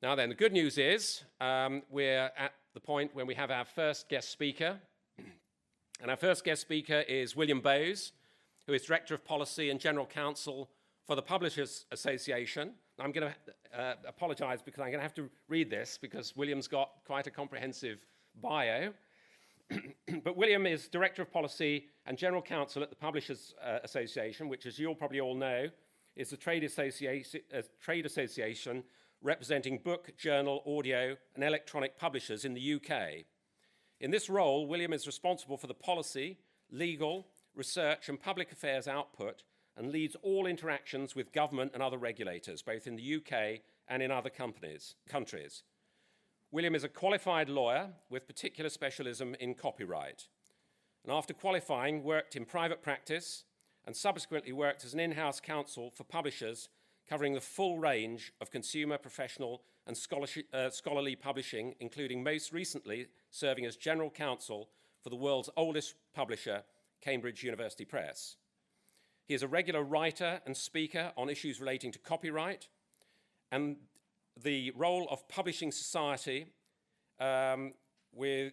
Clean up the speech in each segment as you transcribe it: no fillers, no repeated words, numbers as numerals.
Now then, the good news is we're at the point when we have our first guest speaker. And our first guest speaker is William Bowes, who is Director of Policy and General Counsel for the Publishers Association. I'm going to apologize because I'm going to have to read this because William's got quite a comprehensive bio. But William is Director of Policy and General Counsel at the Publishers Association, which, as you'll probably all know, is a trade association representing book, journal, audio, and electronic publishers in the UK. In this role, William is responsible for the policy, legal, research, and public affairs output and leads all interactions with government and other regulators, both in the UK and in other countries. William is a qualified lawyer with particular specialism in copyright. And after qualifying, worked in private practice and subsequently worked as an in-house counsel for publishers covering the full range of consumer, professional, and scholarly publishing, including most recently serving as general counsel for the world's oldest publisher, Cambridge University Press. He is a regular writer and speaker on issues relating to copyright and the role of publishing society and in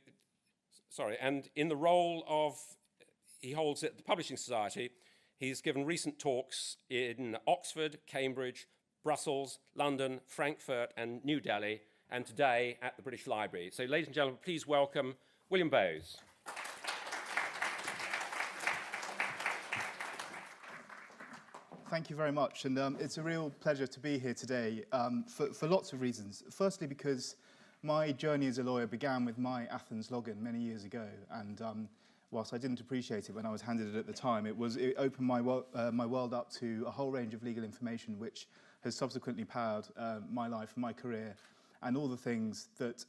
the role he holds at the Publishing Society. He's given recent talks in Oxford, Cambridge, Brussels, London, Frankfurt, and New Delhi, and today at the British Library. So, ladies and gentlemen, please welcome William Bowes. Thank you very much, and it's a real pleasure to be here today for lots of reasons. Firstly, because my journey as a lawyer began with my Athens login many years ago, and whilst I didn't appreciate it when I was handed it at the time, it opened my world up to a whole range of legal information which has subsequently powered my life and my career, and all the things that,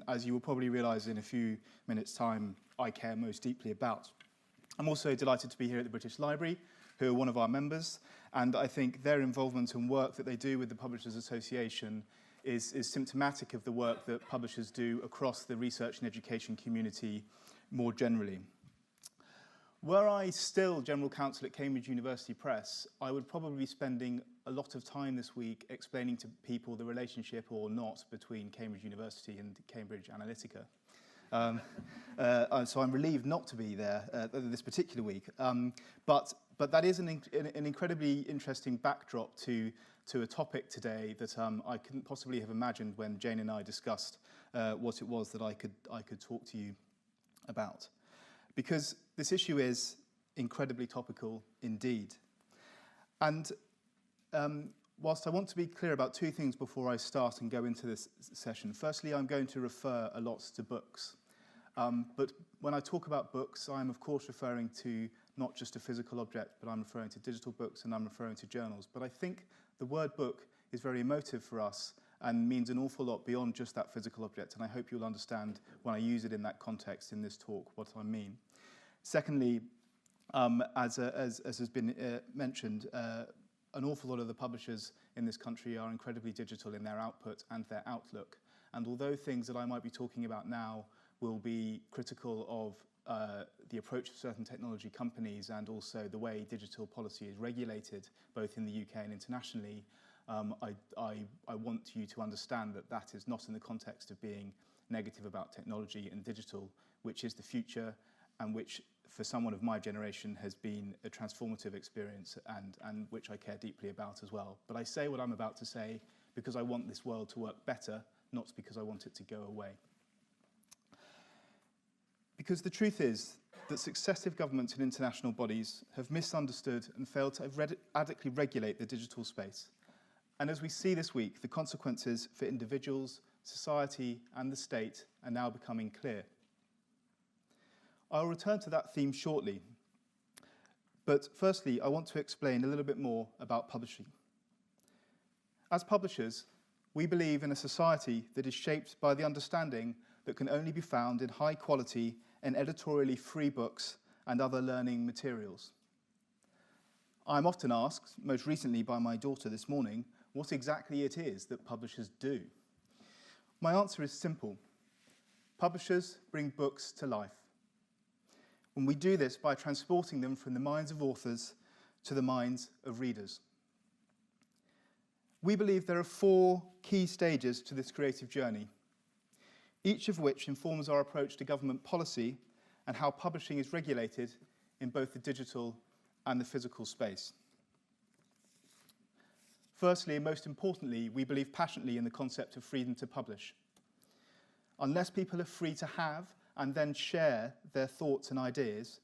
as you will probably realise in a few minutes' time, I care most deeply about. I'm also delighted to be here at the British Library, who are one of our members, and I think their involvement and work that they do with the Publishers Association is symptomatic of the work that publishers do across the research and education community more generally. Were I still General Counsel at Cambridge University Press, I would probably be spending a lot of time this week explaining to people the relationship or not between Cambridge University and Cambridge Analytica. So I'm relieved not to be there this particular week. But that is an incredibly interesting backdrop to a topic today that I couldn't possibly have imagined when Jane and I discussed what it was that I could talk to you about. Because this issue is incredibly topical indeed. And whilst I want to be clear about two things before I start and go into this session. Firstly, I'm going to refer a lot to books. But when I talk about books, I'm of course referring to not just a physical object, but I'm referring to digital books and I'm referring to journals. But I think the word book is very emotive for us and means an awful lot beyond just that physical object. And I hope you'll understand when I use it in that context in this talk what I mean. Secondly, as has been mentioned, an awful lot of the publishers in this country are incredibly digital in their output and their outlook. And although things that I might be talking about now will be critical of the approach of certain technology companies and also the way digital policy is regulated, both in the UK and internationally, I want you to understand that that is not in the context of being negative about technology and digital, which is the future and which, for someone of my generation, has been a transformative experience and which I care deeply about as well. But I say what I'm about to say because I want this world to work better, not because I want it to go away. Because the truth is that successive governments and international bodies have misunderstood and failed to adequately regulate the digital space. And as we see this week, the consequences for individuals, society, and the state are now becoming clear. I'll return to that theme shortly. But firstly, I want to explain a little bit more about publishing. As publishers, we believe in a society that is shaped by the understanding that can only be found in high quality and editorially free books and other learning materials. I'm often asked, most recently by my daughter this morning, what exactly it is that publishers do. My answer is simple. Publishers bring books to life. And we do this by transporting them from the minds of authors to the minds of readers. We believe there are 4 key stages to this creative journey, each of which informs our approach to government policy and how publishing is regulated in both the digital and the physical space. Firstly, and most importantly, we believe passionately in the concept of freedom to publish. Unless people are free to have and then share their thoughts and ideas,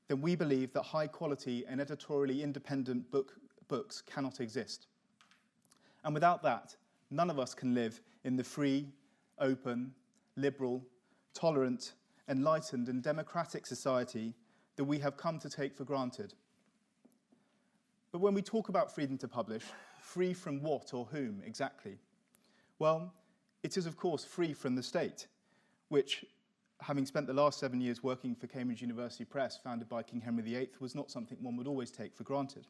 then we believe that high quality and editorially independent books cannot exist. And without that, none of us can live in the free, open, liberal, tolerant, enlightened and democratic society that we have come to take for granted. But when we talk about freedom to publish, free from what or whom exactly? Well, it is of course free from the state, which, having spent the last 7 years working for Cambridge University Press, founded by King Henry VIII, was not something one would always take for granted.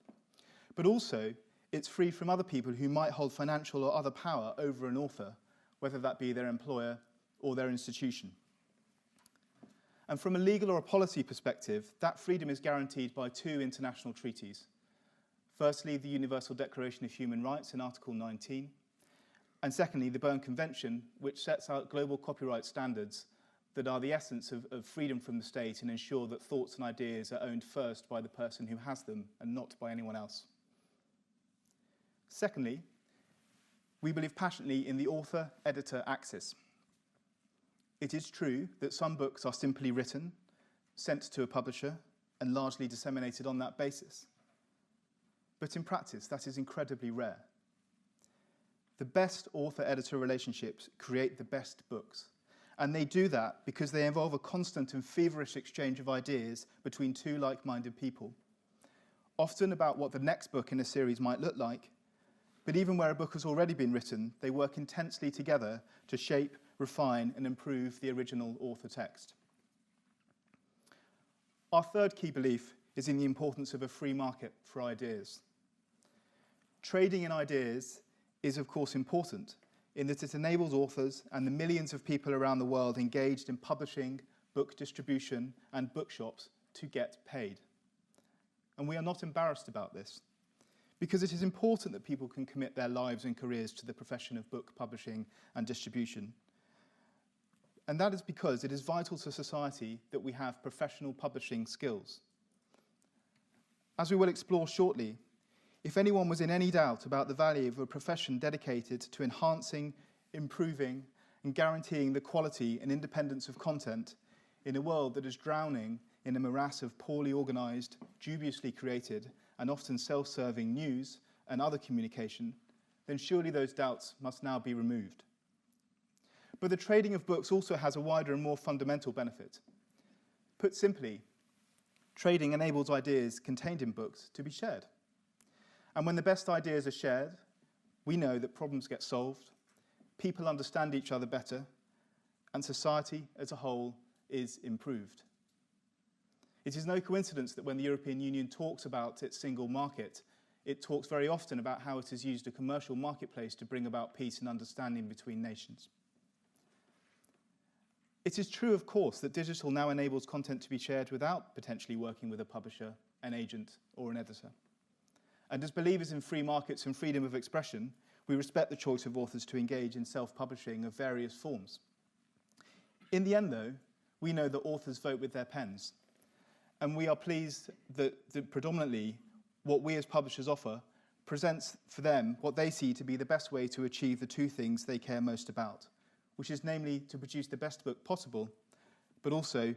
But also, it's free from other people who might hold financial or other power over an author, whether that be their employer or their institution. And from a legal or a policy perspective, that freedom is guaranteed by 2 international treaties. Firstly, the Universal Declaration of Human Rights in Article 19, and secondly, the Berne Convention, which sets out global copyright standards that are the essence of freedom from the state and ensure that thoughts and ideas are owned first by the person who has them and not by anyone else. Secondly, we believe passionately in the author-editor axis. It is true that some books are simply written, sent to a publisher, and largely disseminated on that basis. But in practice, that is incredibly rare. The best author-editor relationships create the best books. And they do that because they involve a constant and feverish exchange of ideas between 2 like-minded people, often about what the next book in a series might look like. But even where a book has already been written, they work intensely together to shape, refine, and improve the original author text. Our third key belief is in the importance of a free market for ideas. Trading in ideas is, of course, important in that it enables authors and the millions of people around the world engaged in publishing, book distribution, and bookshops to get paid. And we are not embarrassed about this, because it is important that people can commit their lives and careers to the profession of book publishing and distribution. And that is because it is vital to society that we have professional publishing skills. As we will explore shortly, if anyone was in any doubt about the value of a profession dedicated to enhancing, improving, and guaranteeing the quality and independence of content in a world that is drowning in a morass of poorly organized, dubiously created, and often self-serving news and other communication, then surely those doubts must now be removed. But the trading of books also has a wider and more fundamental benefit. Put simply, trading enables ideas contained in books to be shared. And when the best ideas are shared, we know that problems get solved, people understand each other better, and society as a whole is improved. It is no coincidence that when the European Union talks about its single market, it talks very often about how it has used a commercial marketplace to bring about peace and understanding between nations. It is true, of course, that digital now enables content to be shared without potentially working with a publisher, an agent, or an editor. And as believers in free markets and freedom of expression, we respect the choice of authors to engage in self-publishing of various forms. In the end, though, we know that authors vote with their pens. And we are pleased that predominantly what we as publishers offer presents for them what they see to be the best way to achieve the 2 things they care most about, which is namely to produce the best book possible, but also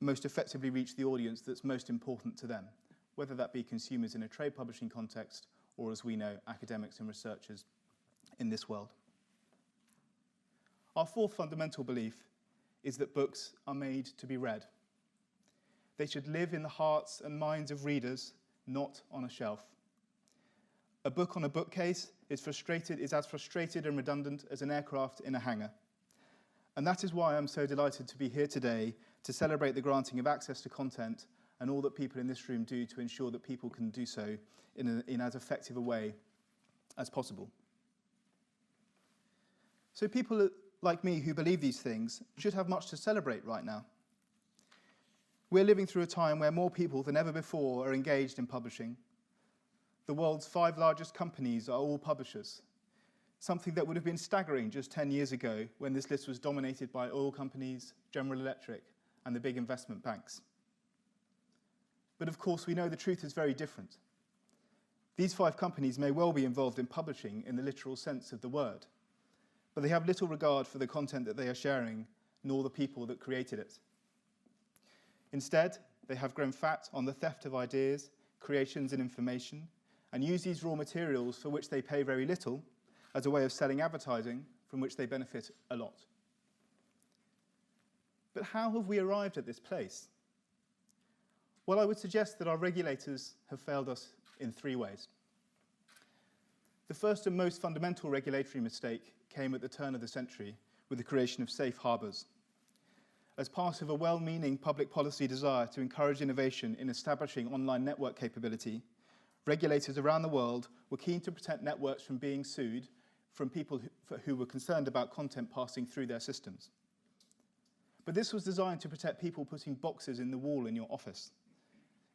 most effectively reach the audience that's most important to them, whether that be consumers in a trade publishing context or, as we know, academics and researchers in this world. Our 4th fundamental belief is that books are made to be read. They should live in the hearts and minds of readers, not on a shelf. A book on a bookcase is as frustrated and redundant as an aircraft in a hangar. And that is why I'm so delighted to be here today to celebrate the granting of access to content and all that people in this room do to ensure that people can do so in as effective a way as possible. So people like me who believe these things should have much to celebrate right now. We're living through a time where more people than ever before are engaged in publishing. The world's 5 largest companies are all publishers, something that would have been staggering just 10 years ago when this list was dominated by oil companies, General Electric, and the big investment banks. But of course, we know the truth is very different. These 5 companies may well be involved in publishing in the literal sense of the word, but they have little regard for the content that they are sharing, nor the people that created it. Instead, they have grown fat on the theft of ideas, creations, and information, and use these raw materials for which they pay very little as a way of selling advertising from which they benefit a lot. But how have we arrived at this place? Well, I would suggest that our regulators have failed us in 3 ways. The first and most fundamental regulatory mistake came at the turn of the century with the creation of safe harbours. As part of a well-meaning public policy desire to encourage innovation in establishing online network capability, regulators around the world were keen to protect networks from being sued from people who were concerned about content passing through their systems. But this was designed to protect people putting boxes in the wall in your office.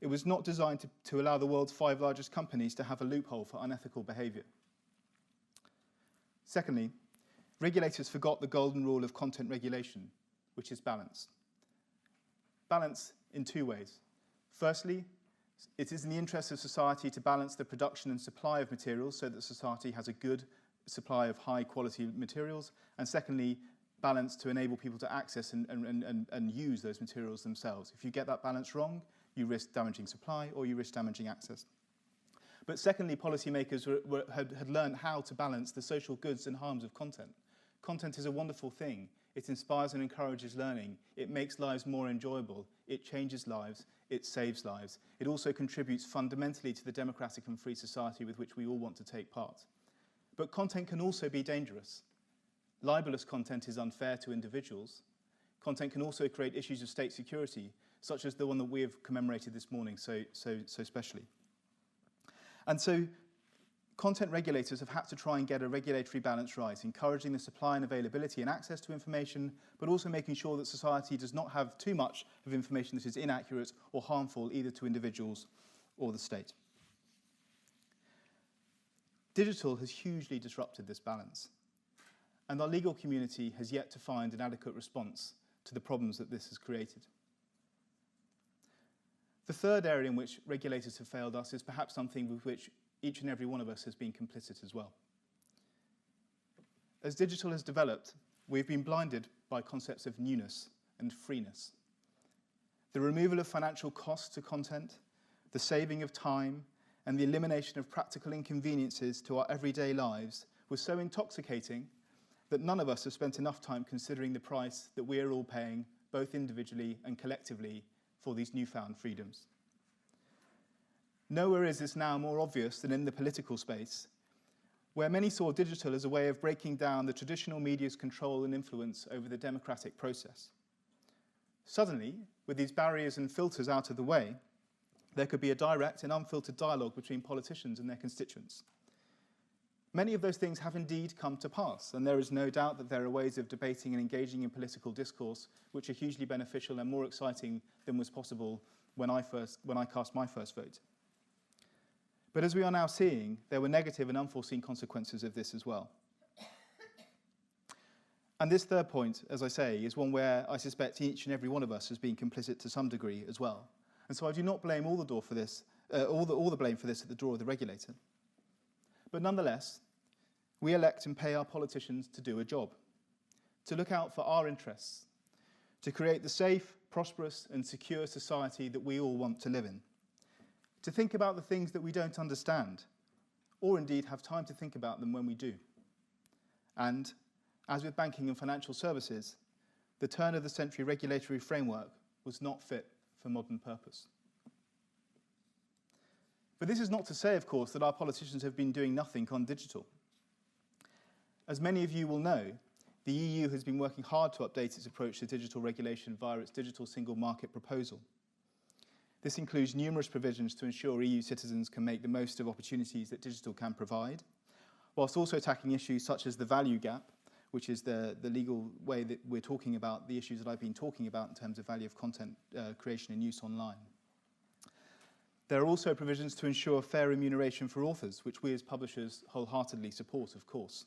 It was not designed to allow the world's 5 largest companies to have a loophole for unethical behaviour. Secondly, regulators forgot the golden rule of content regulation, which is balance. Balance in 2 ways. Firstly, it is in the interest of society to balance the production and supply of materials so that society has a good supply of high-quality materials, and secondly, balance to enable people to access and use those materials themselves. If you get that balance wrong, you risk damaging supply or you risk damaging access. But secondly, policymakers had learned how to balance the social goods and harms of content. Content is a wonderful thing. It inspires and encourages learning. It makes lives more enjoyable. It changes lives. It saves lives. It also contributes fundamentally to the democratic and free society with which we all want to take part. But content can also be dangerous. Libelous content is unfair to individuals. Content can also create issues of state security, such as the one that we have commemorated this morning so specially. And so content regulators have had to try and get a regulatory balance right, encouraging the supply and availability and access to information, but also making sure that society does not have too much of information that is inaccurate or harmful either to individuals or the state. Digital has hugely disrupted this balance, and our legal community has yet to find an adequate response to the problems that this has created. The third area in which regulators have failed us is perhaps something with which each and every one of us has been complicit as well. As digital has developed, we've been blinded by concepts of newness and freeness. The removal of financial costs to content, the saving of time, and the elimination of practical inconveniences to our everyday lives was so intoxicating that none of us have spent enough time considering the price that we are all paying, both individually and collectively, for these newfound freedoms. Nowhere is this now more obvious than in the political space, where many saw digital as a way of breaking down the traditional media's control and influence over the democratic process. Suddenly, with these barriers and filters out of the way, there could be a direct and unfiltered dialogue between politicians and their constituents. Many of those things have indeed come to pass, and there is no doubt that there are ways of debating and engaging in political discourse which are hugely beneficial and more exciting than was possible when I cast my first vote. But as we are now seeing, there were negative and unforeseen consequences of this as well. And this third point, as I say, is one where I suspect each and every one of us has been complicit to some degree as well. And so I do not blame all the blame for this at the door of the regulator. But nonetheless, we elect and pay our politicians to do a job, to look out for our interests, to create the safe, prosperous, and secure society that we all want to live in, to think about the things that we don't understand, or indeed have time to think about them when we do. And, as with banking and financial services, the turn-of-the-century regulatory framework was not fit for modern purpose. But this is not to say, of course, that our politicians have been doing nothing on digital. As many of you will know, the EU has been working hard to update its approach to digital regulation via its digital single market proposal. This includes numerous provisions to ensure EU citizens can make the most of opportunities that digital can provide, whilst also tackling issues such as the value gap, which is the legal way that we're talking about the issues that I've been talking about in terms of value of content creation and use online. There are also provisions to ensure fair remuneration for authors, which we as publishers wholeheartedly support, of course.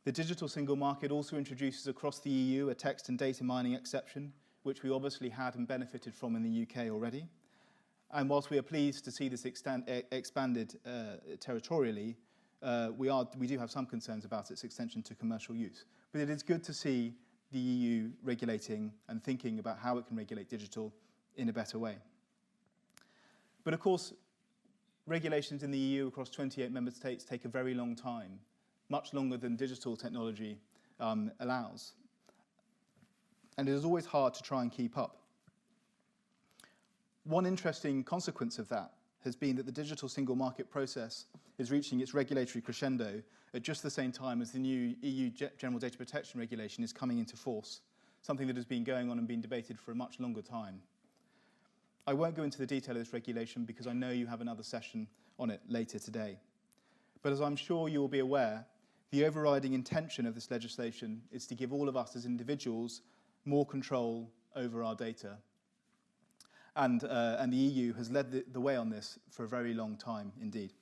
The digital single market also introduces across the EU a text and data mining exception, which we obviously had and benefited from in the UK already. And whilst we are pleased to see this expanded territorially, we do have some concerns about its extension to commercial use. But it is good to see the EU regulating and thinking about how it can regulate digital in a better way. But of course, regulations in the EU across 28 member states take a very long time, much longer than digital technology allows. And it is always hard to try and keep up. One interesting consequence of that has been that the digital single market process is reaching its regulatory crescendo at just the same time as the new EU General Data Protection Regulation is coming into force, something that has been going on and been debated for a much longer time. I won't go into the detail of this regulation because I know you have another session on it later today. But as I'm sure you will be aware, the overriding intention of this legislation is to give all of us as individuals more control over our data. And the EU has led the way on this for a very long time indeed.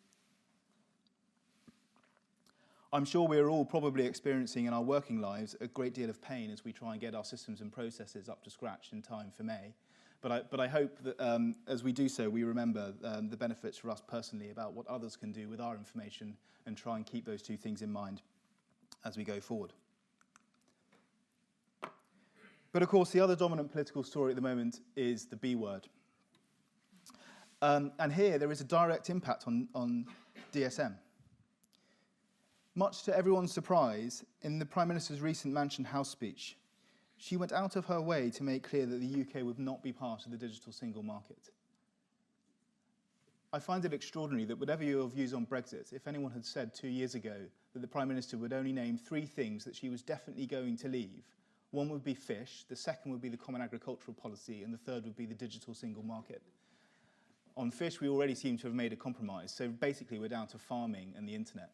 I'm sure we're all probably experiencing in our working lives a great deal of pain as we try and get our systems and processes up to scratch in time for May. But I hope that as we do so, we remember the benefits for us personally about what others can do with our information and try and keep those two things in mind as we go forward. But of course, the other dominant political story at the moment is the B word. And here there is a direct impact on DSM. Much to everyone's surprise, in the Prime Minister's recent Mansion House speech, she went out of her way to make clear that the UK would not be part of the digital single market. I find it extraordinary that whatever your views on Brexit, if anyone had said 2 years ago that the Prime Minister would only name 3 things that she was definitely going to leave, one would be fish, the second would be the Common Agricultural Policy, and the third would be the digital single market. On fish, we already seem to have made a compromise, so basically we're down to farming and the internet.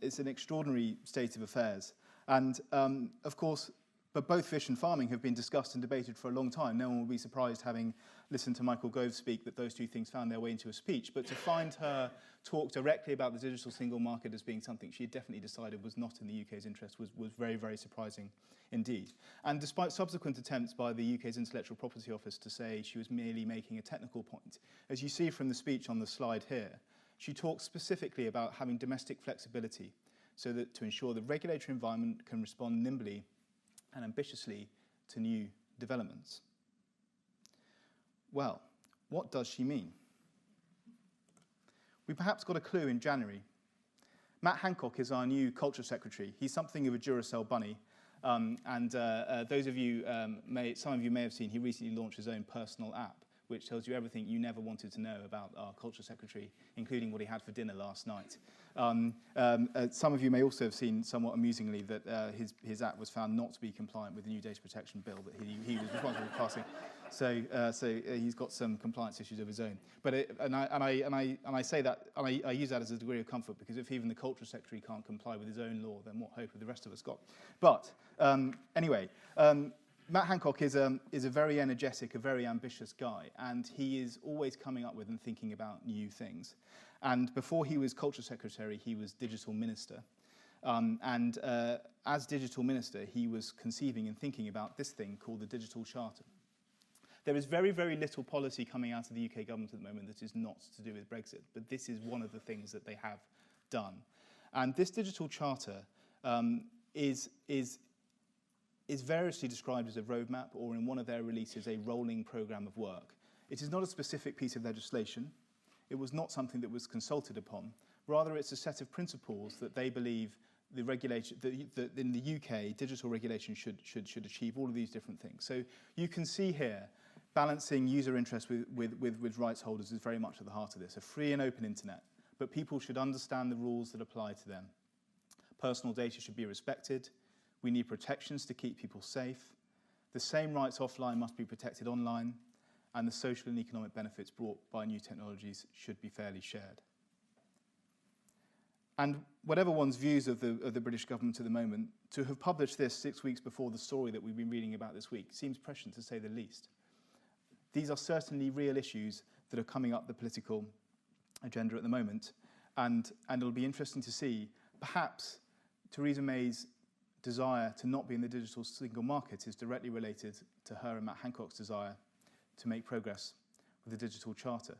It's an extraordinary state of affairs. And of course, but both fish and farming have been discussed and debated for a long time. No one will be surprised, having listened to Michael Gove speak, that those 2 things found their way into a speech. But to find her talk directly about the digital single market as being something she had definitely decided was not in the UK's interest was very, very surprising indeed. And despite subsequent attempts by the UK's Intellectual Property Office to say she was merely making a technical point, as you see from the speech on the slide here, she talks specifically about having domestic flexibility so that to ensure the regulatory environment can respond nimbly and ambitiously to new developments. Well, what does she mean? We perhaps got a clue in January. Matt Hancock is our new Culture Secretary. He's something of a Duracell bunny. Those of you, some of you may have seen, he recently launched his own personal app, which tells you everything you never wanted to know about our Culture Secretary, including what he had for dinner last night. Some of you may also have seen, somewhat amusingly, that his app was found not to be compliant with the new data protection bill that he was responsible for passing. So he's got some compliance issues of his own. But I say that, and I use that as a degree of comfort, because if even the Culture Secretary can't comply with his own law, then what hope have the rest of us got? But anyway. Matt Hancock is a very energetic, a very ambitious guy, and he is always coming up with and thinking about new things. And before he was Culture Secretary, he was Digital Minister. As Digital Minister, he was conceiving and thinking about this thing called the Digital Charter. There is very, very little policy coming out of the UK government at the moment that is not to do with Brexit, but this is one of the things that they have done. And this Digital Charter is variously described as a roadmap, or in one of their releases, a rolling programme of work. It is not a specific piece of legislation. It was not something that was consulted upon. Rather, it's a set of principles that they believe the regulation, that in the UK, digital regulation should achieve all of these different things. So you can see here, balancing user interest with rights holders is very much at the heart of this. A free and open internet, but people should understand the rules that apply to them. Personal data should be respected. We need protections to keep people safe. The same rights offline must be protected online, and the social and economic benefits brought by new technologies should be fairly shared. And whatever one's views of the British government at the moment, to have published this 6 weeks before the story that we've been reading about this week seems prescient, to say the least. These are certainly real issues that are coming up the political agenda at the moment, and it'll be interesting to see, perhaps, Theresa May's desire to not be in the digital single market is directly related to her and Matt Hancock's desire to make progress with the digital charter.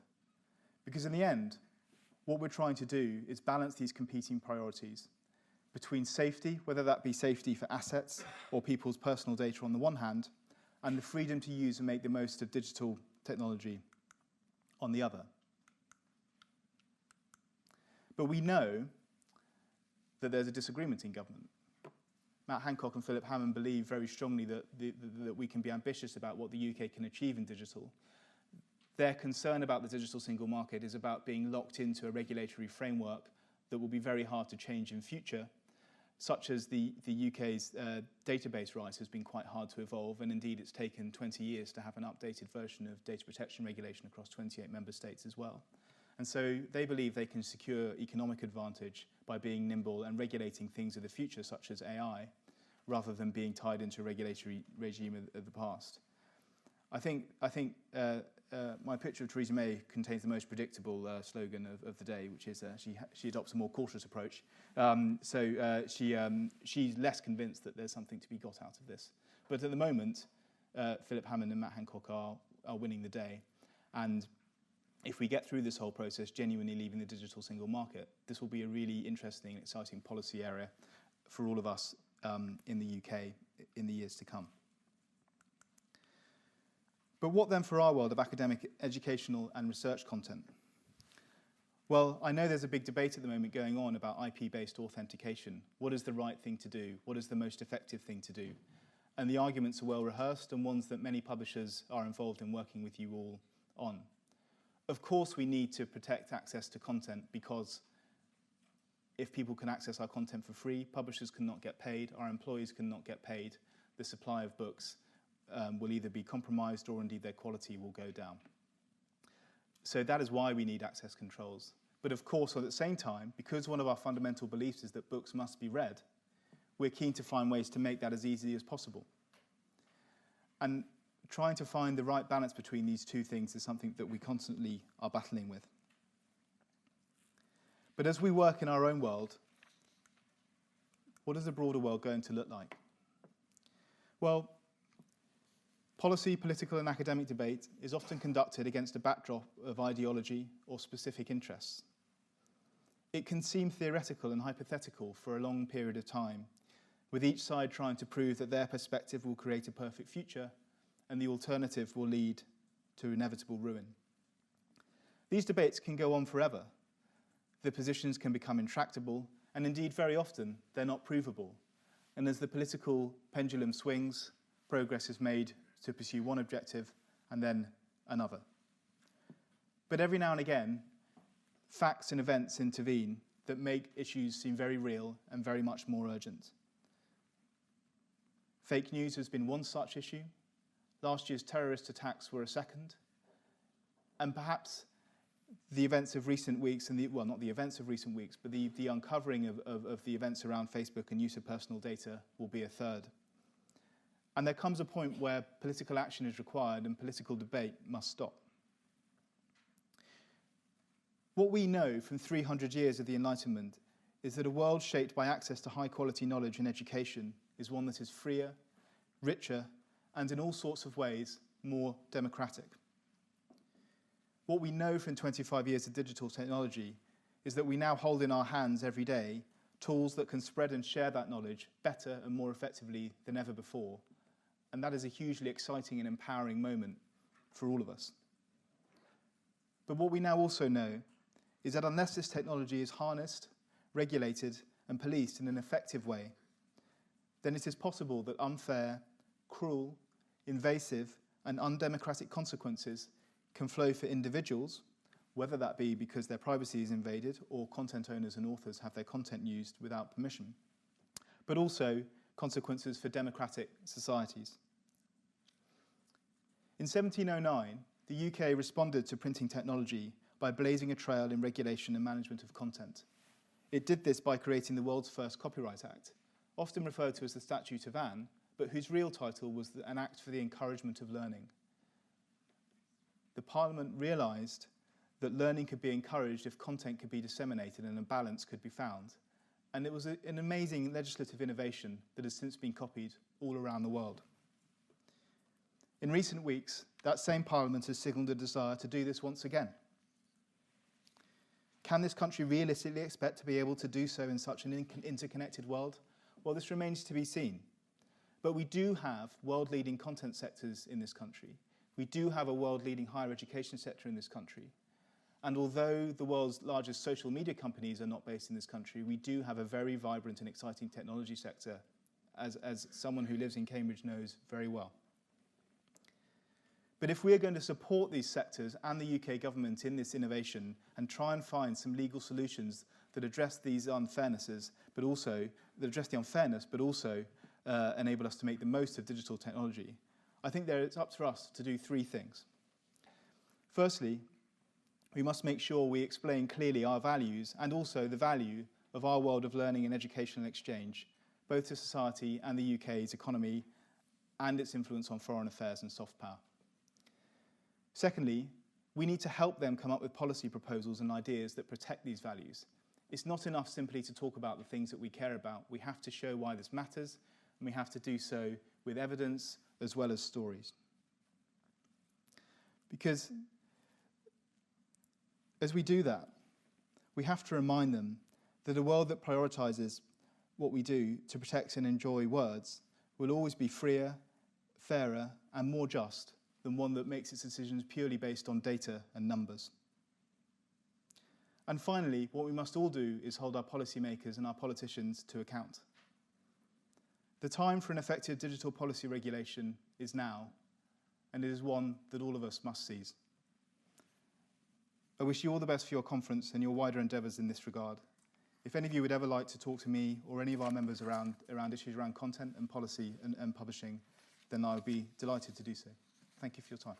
Because in the end, what we're trying to do is balance these competing priorities between safety, whether that be safety for assets or people's personal data on the one hand, and the freedom to use and make the most of digital technology on the other. But we know that there's a disagreement in government. Matt Hancock and Philip Hammond believe very strongly that we can be ambitious about what the UK can achieve in digital. Their concern about the digital single market is about being locked into a regulatory framework that will be very hard to change in future, such as the UK's database right has been quite hard to evolve, and indeed it's taken 20 years to have an updated version of data protection regulation across 28 member states as well. And so they believe they can secure economic advantage by being nimble and regulating things of the future, such as AI, rather than being tied into a regulatory regime of the past. I think my picture of Theresa May contains the most predictable slogan of the day, which is she adopts a more cautious approach. She's less convinced that there's something to be got out of this. But at the moment, Philip Hammond and Matt Hancock are winning the day. And if we get through this whole process, genuinely leaving the digital single market, this will be a really interesting and exciting policy area for all of us in the UK in the years to come. But what then for our world of academic, educational and research content? Well, I know there's a big debate at the moment going on about IP-based authentication. What is the right thing to do? What is the most effective thing to do? And the arguments are well rehearsed and ones that many publishers are involved in working with you all on. Of course, we need to protect access to content, because if people can access our content for free, publishers cannot get paid, our employees cannot get paid, the supply of books will either be compromised or indeed their quality will go down. So that is why we need access controls. But of course, at the same time, because one of our fundamental beliefs is that books must be read, we're keen to find ways to make that as easy as possible. And trying to find the right balance between these two things is something that we constantly are battling with. But as we work in our own world, what is the broader world going to look like? Well, policy, political and academic debate is often conducted against a backdrop of ideology or specific interests. It can seem theoretical and hypothetical for a long period of time, with each side trying to prove that their perspective will create a perfect future and the alternative will lead to inevitable ruin. These debates can go on forever. The positions can become intractable, and indeed very often they're not provable. And as the political pendulum swings, progress is made to pursue one objective and then another. But every now and again, facts and events intervene that make issues seem very real and very much more urgent. Fake news has been one such issue. Last year's terrorist attacks were a second. And perhaps the events of recent weeks, well, not the events of recent weeks, but the uncovering of the events around Facebook and use of personal data will be a third. And there comes a point where political action is required and political debate must stop. What we know from 300 years of the Enlightenment is that a world shaped by access to high-quality knowledge and education is one that is freer, richer, and in all sorts of ways more democratic. What we know from 25 years of digital technology is that we now hold in our hands every day tools that can spread and share that knowledge better and more effectively than ever before. And that is a hugely exciting and empowering moment for all of us. But what we now also know is that unless this technology is harnessed, regulated, and policed in an effective way, then it is possible that unfair, cruel, invasive, and undemocratic consequences can flow for individuals, whether that be because their privacy is invaded or content owners and authors have their content used without permission, but also consequences for democratic societies. In 1709, the UK responded to printing technology by blazing a trail in regulation and management of content. It did this by creating the world's first Copyright Act, often referred to as the Statute of Anne, but whose real title was an Act for the Encouragement of Learning. The Parliament realised that learning could be encouraged if content could be disseminated and a balance could be found. and it was an amazing legislative innovation that has since been copied all around the world. In recent weeks, that same Parliament has signalled a desire to do this once again. Can this country realistically expect to be able to do so in such an interconnected world? Well, this remains to be seen. But we do have world-leading content sectors in this country. We do have a world-leading higher education sector in this country. And although the world's largest social media companies are not based in this country, we do have a very vibrant and exciting technology sector, as someone who lives in Cambridge knows very well. But if we are going to support these sectors and the UK government in this innovation and try and find some legal solutions that address these unfairnesses, but also that address the unfairness, but also enable us to make the most of digital technology, I think it's up to us to do three things. Firstly, we must make sure we explain clearly our values and also the value of our world of learning and educational exchange, both to society and the UK's economy and its influence on foreign affairs and soft power. Secondly, we need to help them come up with policy proposals and ideas that protect these values. It's not enough simply to talk about the things that we care about. We have to show why this matters, and we have to do so with evidence as well as stories. Because as we do that, we have to remind them that a world that prioritises what we do to protect and enjoy words will always be freer, fairer, and more just than one that makes its decisions purely based on data and numbers. And finally, what we must all do is hold our policymakers and our politicians to account. The time for an effective digital policy regulation is now, and it is one that all of us must seize. I wish you all the best for your conference and your wider endeavours in this regard. If any of you would ever like to talk to me or any of our members around issues around content and policy and publishing, then I would be delighted to do so. Thank you for your time.